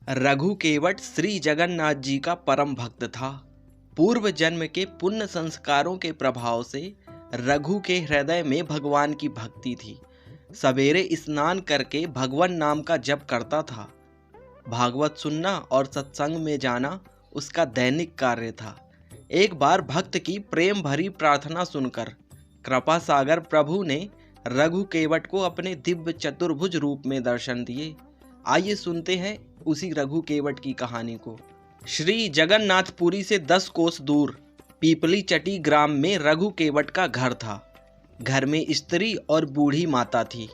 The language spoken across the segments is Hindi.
रघु केवट श्री जगन्नाथ जी का परम भक्त था। पूर्व जन्म के पुण्य संस्कारों के प्रभाव से रघु के हृदय में भगवान की भक्ति थी। सवेरे स्नान करके भगवान नाम का जप करता था। भागवत सुनना और सत्संग में जाना उसका दैनिक कार्य था। एक बार भक्त की प्रेम भरी प्रार्थना सुनकर कृपा सागर प्रभु ने रघु केवट को अपने दिव्य चतुर्भुज रूप में दर्शन दिए। आइए सुनते हैं उसी रघु केवट की कहानी को। श्री जगन्नाथपुरी से 10 कोस दूर पीपली चटी ग्राम में रघु केवट का घर था। घर में स्त्री और बूढ़ी माता थी।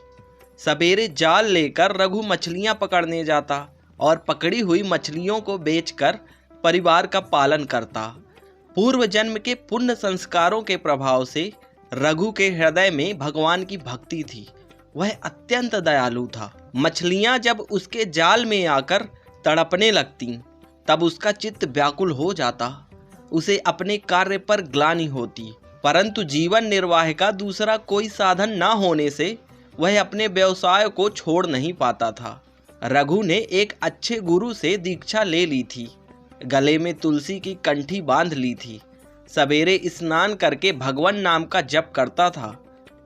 सवेरे जाल लेकर रघु मछलियां पकड़ने जाता और पकड़ी हुई मछलियों को बेचकर परिवार का पालन करता। पूर्व जन्म के पुण्य संस्कारों के प्रभाव से रघु के हृदय में भगवान की भक्ति थी। वह अत्यंत दयालु था। मछलियां जब उसके जाल में आकर तड़पने लगती तब उसका चित्त व्याकुल हो जाता। उसे अपने कार्य पर ग्लानि होती, परंतु जीवन निर्वाह का दूसरा कोई साधन न होने से वह अपने व्यवसाय को छोड़ नहीं पाता था। रघु ने एक अच्छे गुरु से दीक्षा ले ली थी। गले में तुलसी की कंठी बांध ली थी। सवेरे स्नान करके भगवान नाम का जप करता था।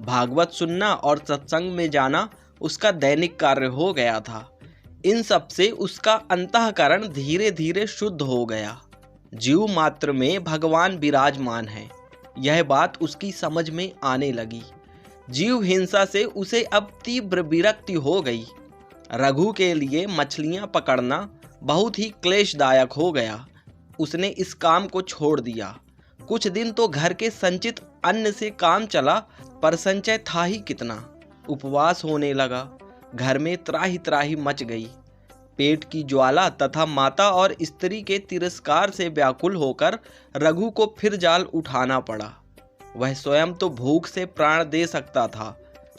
भागवत सुनना और सत्संग में जाना उसका दैनिक कार्य हो गया था। इन सब से उसका अंतःकरण धीरे धीरे शुद्ध हो गया। जीव मात्र में भगवान विराजमान है, यह बात उसकी समझ में आने लगी। जीव हिंसा से उसे अब तीव्र विरक्ति हो गई। रघु के लिए मछलियां पकड़ना बहुत ही क्लेशदायक हो गया। उसने इस काम को छोड़ दिया। कुछ दिन तो घर के संचित अन्न से काम चला, पर संचय था ही कितना। उपवास होने लगा। घर में त्राही त्राही मच गई। पेट की ज्वाला तथा माता और स्त्री के तिरस्कार से व्याकुल होकर रघु को फिर जाल उठाना पड़ा। वह स्वयं तो भूख से प्राण दे सकता था,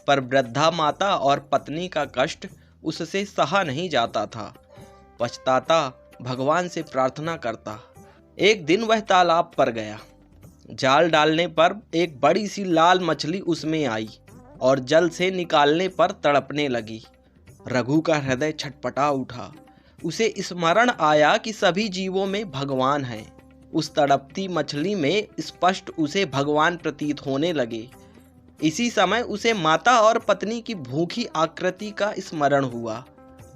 पर वृद्धा माता और पत्नी का कष्ट उससे सहा नहीं जाता था। पछताता, भगवान से प्रार्थना करता। एक दिन वह तालाब पर गया। जाल डालने पर एक बड़ी सी लाल मछली उसमें आई और जल से निकालने पर तड़पने लगी। रघु का हृदय छटपटा उठा। उसे स्मरण आया कि सभी जीवों में भगवान है। उस तड़पती मछली में स्पष्ट उसे भगवान प्रतीत होने लगे। इसी समय उसे माता और पत्नी की भूखी आकृति का स्मरण हुआ।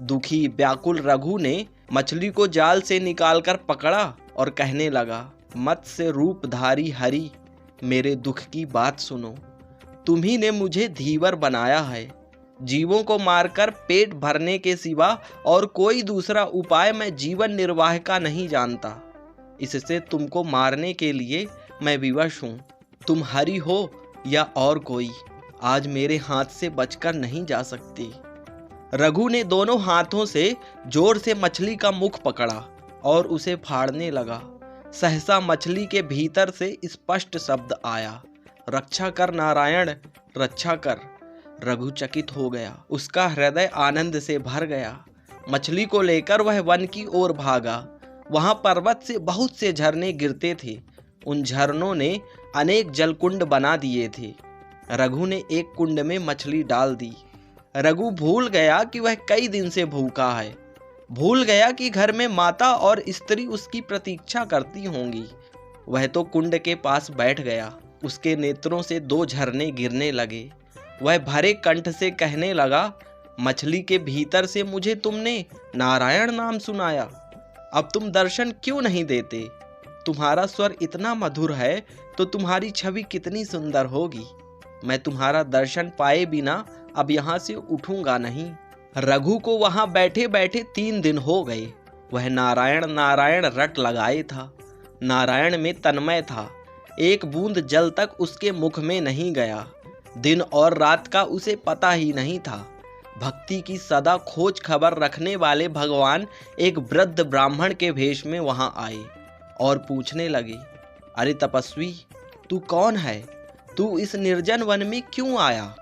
दुखी व्याकुल रघु ने मछली को जाल से निकालकर पकड़ा और कहने लगा, मत्स्य रूपधारी हरि, मेरे दुख की बात सुनो। तुम्ही ने मुझे धीवर बनाया है। जीवों को मारकर पेट भरने के सिवा और कोई दूसरा उपाय मैं जीवन निर्वाह का नहीं जानता। इससे तुमको मारने के लिए मैं विवश हूँ। तुम हरि हो या और कोई, आज मेरे हाथ से बचकर नहीं जा सकती। रघु ने दोनों हाथों से जोर से मछली का मुख पकड़ा और उसे फाड़ने लगा। सहसा मछली के भीतर से स्पष्ट शब्द आया, रक्षा कर नारायण, रक्षा कर। रघु चकित हो गया। उसका हृदय आनंद से भर गया। मछली को लेकर वह वन की ओर भागा। वहां पर्वत से बहुत से झरने गिरते थे। उन झरनों ने अनेक जलकुंड बना दिए थे। रघु ने एक कुंड में मछली डाल दी। रघु भूल गया कि वह कई दिन से भूखा है। भूल गया कि घर में माता और स्त्री उसकी प्रतीक्षा करती होंगी। वह तो कुंड के पास बैठ गया। उसके नेत्रों से 2 झरने गिरने लगे। वह भरे कंठ से कहने लगा, मछली के भीतर से मुझे तुमने नारायण नाम सुनाया। अब तुम दर्शन क्यों नहीं देते? तुम्हारा स्वर इतना मधुर है तो तुम्हारी छवि कितनी सुंदर होगी। मैं तुम्हारा दर्शन पाए बिना अब यहाँ से उठूंगा नहीं। रघु को वहां बैठे बैठे 3 दिन हो गए। वह नारायण नारायण रट लगाए था। नारायण में तन्मय था। एक बूंद जल तक उसके मुख में नहीं गया। दिन और रात का उसे पता ही नहीं था। भक्ति की सदा खोज खबर रखने वाले भगवान एक वृद्ध ब्राह्मण के भेष में वहां आए और पूछने लगे, अरे तपस्वी, तू कौन है? तू इस निर्जन वन में क्यों आया?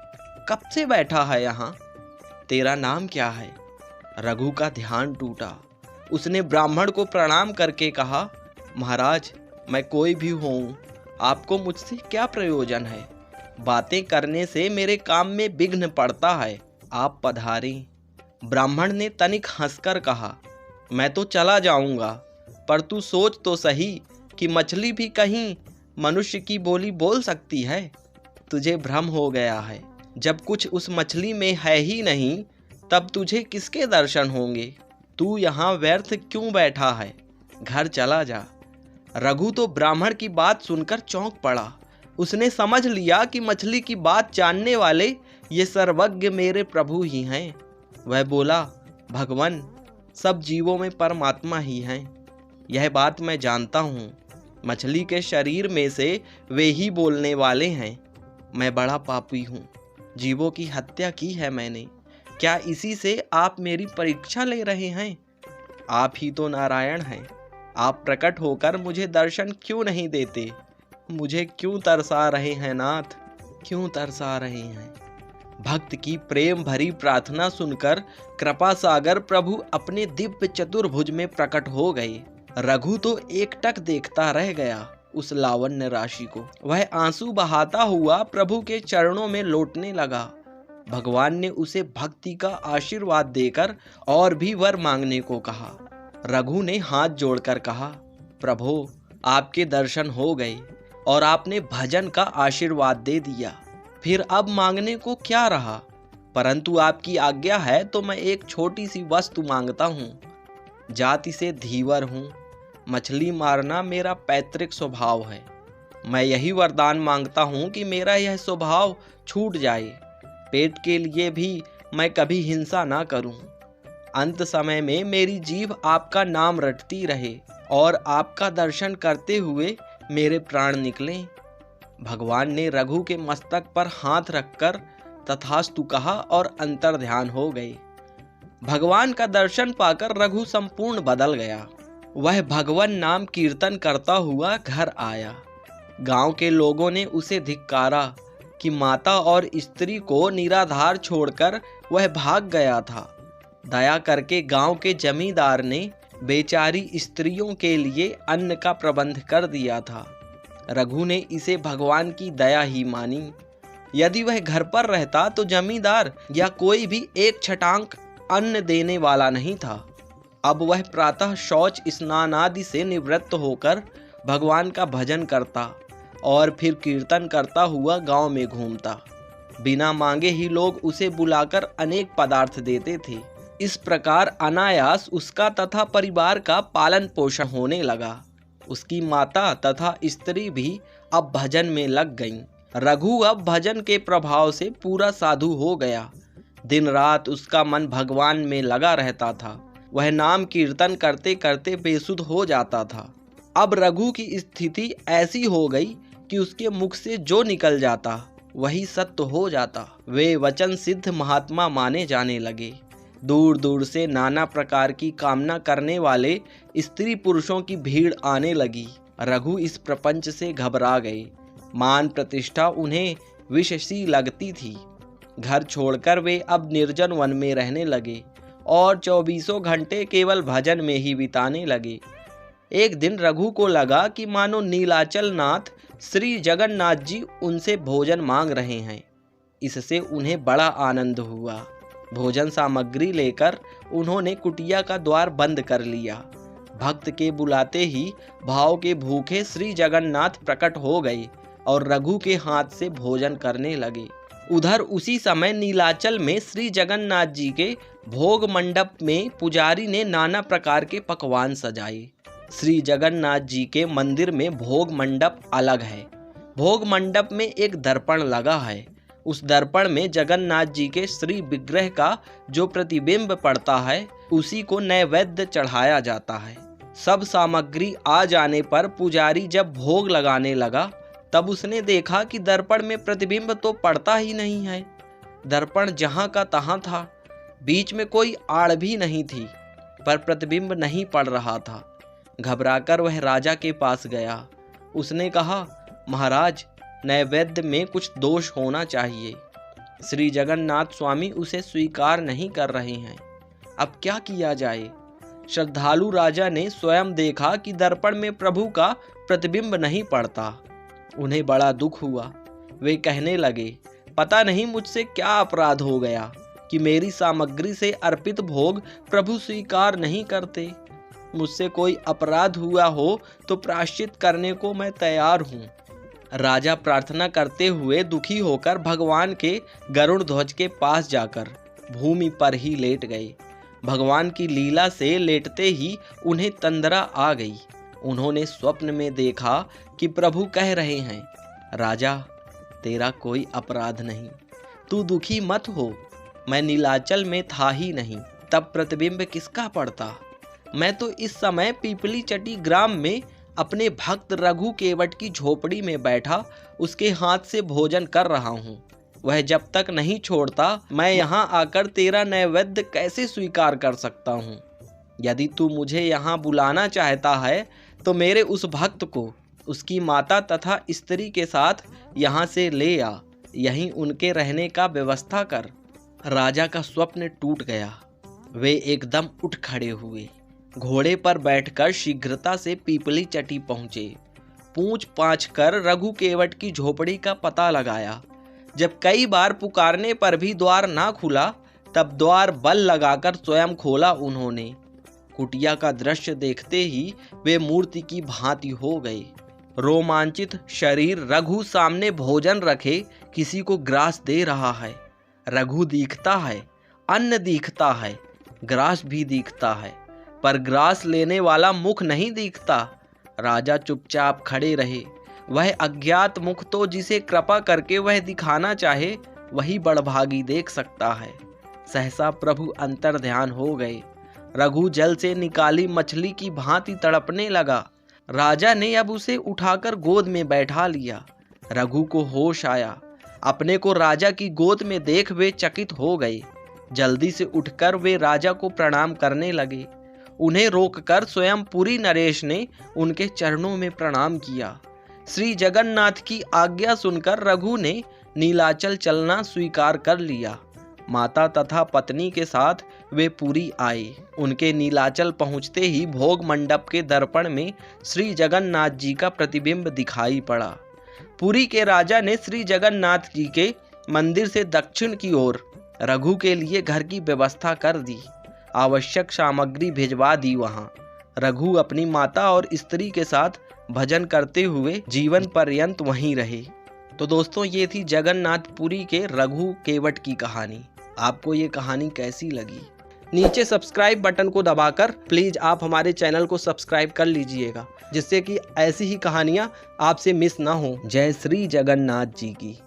कब से बैठा है यहाँ? तेरा नाम क्या है? रघु का ध्यान टूटा। उसने ब्राह्मण को प्रणाम करके कहा, महाराज, मैं कोई भी हूँ, आपको मुझसे क्या प्रयोजन है? बातें करने से मेरे काम में विघ्न पड़ता है। आप पधारें। ब्राह्मण ने तनिक हंसकर कहा, मैं तो चला जाऊंगा, पर तू सोच तो सही कि मछली भी कहीं मनुष्य की बोली बोल सकती है। तुझे भ्रम हो गया है। जब कुछ उस मछली में है ही नहीं, तब तुझे किसके दर्शन होंगे? तू यहाँ व्यर्थ क्यों बैठा है? घर चला जा। रघु तो ब्राह्मण की बात सुनकर चौंक पड़ा। उसने समझ लिया कि मछली की बात जानने वाले ये सर्वज्ञ मेरे प्रभु ही हैं। वह बोला, भगवान, सब जीवों में परमात्मा ही हैं, यह बात मैं जानता हूँ। मछली के शरीर में से वे ही बोलने वाले हैं। मैं बड़ा पापी हूँ, जीवों की हत्या की है मैंने। क्या इसी से आप मेरी परीक्षा ले रहे हैं? आप ही तो नारायण हैं। आप प्रकट होकर मुझे दर्शन क्यों नहीं देते? मुझे क्यों तरसा रहे हैं नाथ, क्यों तरसा रहे हैं? भक्त की प्रेम भरी प्रार्थना सुनकर कृपा सागर प्रभु अपने दिव्य चतुर्भुज में प्रकट हो गए। रघु तो एकटक देखता रह गया उस लावण्य राशि को। वह आंसू बहाता हुआ प्रभु के चरणों में लौटने लगा। भगवान ने उसे भक्ति का आशीर्वाद देकर और भी वर मांगने को कहा। रघु ने हाथ जोड़कर कहा, प्रभु, आपके दर्शन हो गए और आपने भजन का आशीर्वाद दे दिया, फिर अब मांगने को क्या रहा? परंतु आपकी आज्ञा है तो मैं एक छोटी सी वस्तु मांगता हूँ। जाति से धीवर हूँ, मछली मारना मेरा पैतृक स्वभाव है। मैं यही वरदान मांगता हूँ कि मेरा यह स्वभाव छूट जाए। पेट के लिए भी मैं कभी हिंसा ना करूं। अंत समय में मेरी जीभ आपका नाम रटती रहे और आपका दर्शन करते हुए मेरे प्राण निकलें। भगवान ने रघु के मस्तक पर हाथ रखकर तथास्तु कहा और अंतर ध्यान हो गए। भगवान का दर्शन पाकर रघु संपूर्ण बदल गया। वह भगवान नाम कीर्तन करता हुआ घर आया। गांव के लोगों ने उसे धिक्कारा कि माता और स्त्री को निराधार छोड़कर वह भाग गया था। दया करके गांव के जमींदार ने बेचारी स्त्रियों के लिए अन्न का प्रबंध कर दिया था। रघु ने इसे भगवान की दया ही मानी। यदि वह घर पर रहता तो जमींदार या कोई भी एक छटांक अन्न देने वाला नहीं था। अब वह प्रातः शौच स्नान आदि से निवृत्त होकर भगवान का भजन करता और फिर कीर्तन करता हुआ गांव में घूमता। बिना मांगे ही लोग उसे बुलाकर अनेक पदार्थ देते थे। इस प्रकार अनायास उसका तथा परिवार का पालन पोषण होने लगा। उसकी माता तथा स्त्री भी अब भजन में लग गईं। रघु अब भजन के प्रभाव से पूरा साधु हो गया। दिन रात उसका मन भगवान में लगा रहता था। वह नाम कीर्तन करते करते बेसुध हो जाता था। अब रघु की स्थिति ऐसी हो गई कि उसके मुख से जो निकल जाता वही सत्य हो जाता। वे वचन सिद्ध महात्मा माने जाने लगे। दूर दूर से नाना प्रकार की कामना करने वाले स्त्री पुरुषों की भीड़ आने लगी। रघु इस प्रपंच से घबरा गए। मान प्रतिष्ठा उन्हें विष सी लगती थी। घर छोड़कर वे अब निर्जन वन में रहने लगे और 24 घंटे केवल भजन में ही बिताने लगे। एक दिन रघु को लगा कि मानो नीलाचल नाथ श्री जगन्नाथ जी उनसे भोजन मांग रहे हैं। इससे उन्हें बड़ा आनंद हुआ। भोजन सामग्री लेकर उन्होंने कुटिया का द्वार बंद कर लिया। भक्त के बुलाते ही भाव के भूखे श्री जगन्नाथ प्रकट हो गए और रघु के हाथ से भोजन करने लगे। उधर उसी समय नीलाचल में श्री जगन्नाथ जी के भोग मंडप में पुजारी ने नाना प्रकार के पकवान सजाए। श्री जगन्नाथ जी के मंदिर में भोग मंडप अलग है। भोग मंडप में एक दर्पण लगा है। उस दर्पण में जगन्नाथ जी के श्री विग्रह का जो प्रतिबिंब पड़ता है उसी को नैवेद्य चढ़ाया जाता है। सब सामग्री आ जाने पर पुजारी जब भोग लगाने लगा तब उसने देखा कि दर्पण में प्रतिबिंब तो पड़ता ही नहीं है। दर्पण जहाँ का तहाँ था, बीच में कोई आड़ भी नहीं थी, पर प्रतिबिंब नहीं पड़ रहा था। घबराकर वह राजा के पास गया। उसने कहा, महाराज, नैवेद्य में कुछ दोष होना चाहिए। श्री जगन्नाथ स्वामी उसे स्वीकार नहीं कर रहे हैं। अब क्या किया जाए? श्रद्धालु राजा ने स्वयं देखा कि दर्पण में प्रभु का प्रतिबिंब नहीं पड़ता। उन्हें बड़ा दुख हुआ। वे कहने लगे, पता नहीं मुझसे क्या अपराध हो गया, कि मेरी सामग्री से अर्पित भोग प्रभु स्वीकार नहीं करते। मुझसे कोई अपराध हुआ हो तो प्रायश्चित करने को मैं तैयार हूँ। राजा प्रार्थना करते हुए दुखी होकर भगवान के गरुड़ ध्वज के पास जाकर भूमि पर ही लेट गए। भगवान की लीला से लेटते ही उन्हें तंद्रा आ गई। उन्होंने स्वप्न में देखा कि प्रभु कह रहे हैं, राजा तेरा कोई अपराध नहीं, तू दुखी मत हो, मैं नीलाचल में था ही नहीं, तब प्रतिबिंब किसका पड़ता। मैं तो इस समय पीपली चटी ग्राम में अपने भक्त रघु केवट की झोपड़ी में बैठा उसके हाथ से भोजन कर रहा हूँ। वह जब तक नहीं छोड़ता मैं यहाँ आकर तेरा नैवेद्य कैसे स्वीकार कर सकता हूँ। यदि तू मुझे यहाँ बुलाना चाहता है तो मेरे उस भक्त को उसकी माता तथा स्त्री के साथ यहाँ से ले आ, यहीं उनके रहने का व्यवस्था कर। राजा का स्वप्न टूट गया। वे एकदम उठ खड़े हुए, घोड़े पर बैठकर शीघ्रता से पीपली चटी पहुँचे। पूछ पाछ कर रघु केवट की झोपड़ी का पता लगाया। जब कई बार पुकारने पर भी द्वार ना खुला, तब द्वार बल लगाकर स्वयं खोला उन्होंने। कुटिया का दृश्य देखते ही वे मूर्ति की भांति हो गए। रोमांचित शरीर रघु सामने भोजन रखे किसी को ग्रास दे रहा है। रघु दिखता है, अन्न दिखता है, ग्रास भी दिखता है, पर ग्रास लेने वाला मुख नहीं दिखता। राजा चुपचाप खड़े रहे। वह अज्ञात मुख तो जिसे कृपा करके वह दिखाना चाहे वही बड़भागी देख सकता है। सहसा प्रभु अंतर ध्यान हो गए। रघु जल से निकाली मछली की भांति तड़पने लगा। राजा ने अब उसे उठाकर गोद में बैठा लिया। रघु को होश आया। अपने को राजा की गोद में देख वे चकित हो गए। जल्दी से उठकर वे राजा को प्रणाम करने लगे। उन्हें रोककर स्वयं पुरी नरेश ने उनके चरणों में प्रणाम किया। श्री जगन्नाथ की आज्ञा सुनकर रघु ने नीलाचल चलना स्वीकार कर लिया। माता तथा पत्नी के साथ वे पुरी आए। उनके नीलाचल पहुँचते ही भोग मंडप के दर्पण में श्री जगन्नाथ जी का प्रतिबिंब दिखाई पड़ा। पुरी के राजा ने श्री जगन्नाथ जी के मंदिर से दक्षिण की ओर रघु के लिए घर की व्यवस्था कर दी। आवश्यक सामग्री भिजवा दी। वहाँ रघु अपनी माता और स्त्री के साथ भजन करते हुए जीवन पर्यंत वहीं रहे। तो दोस्तों, ये थी जगन्नाथपुरी के रघु केवट की कहानी। आपको ये कहानी कैसी लगी? नीचे सब्सक्राइब बटन को दबाकर प्लीज आप हमारे चैनल को सब्सक्राइब कर लीजिएगा, जिससे कि ऐसी ही कहानियाँ आपसे मिस ना हो। जय श्री जगन्नाथ जी की।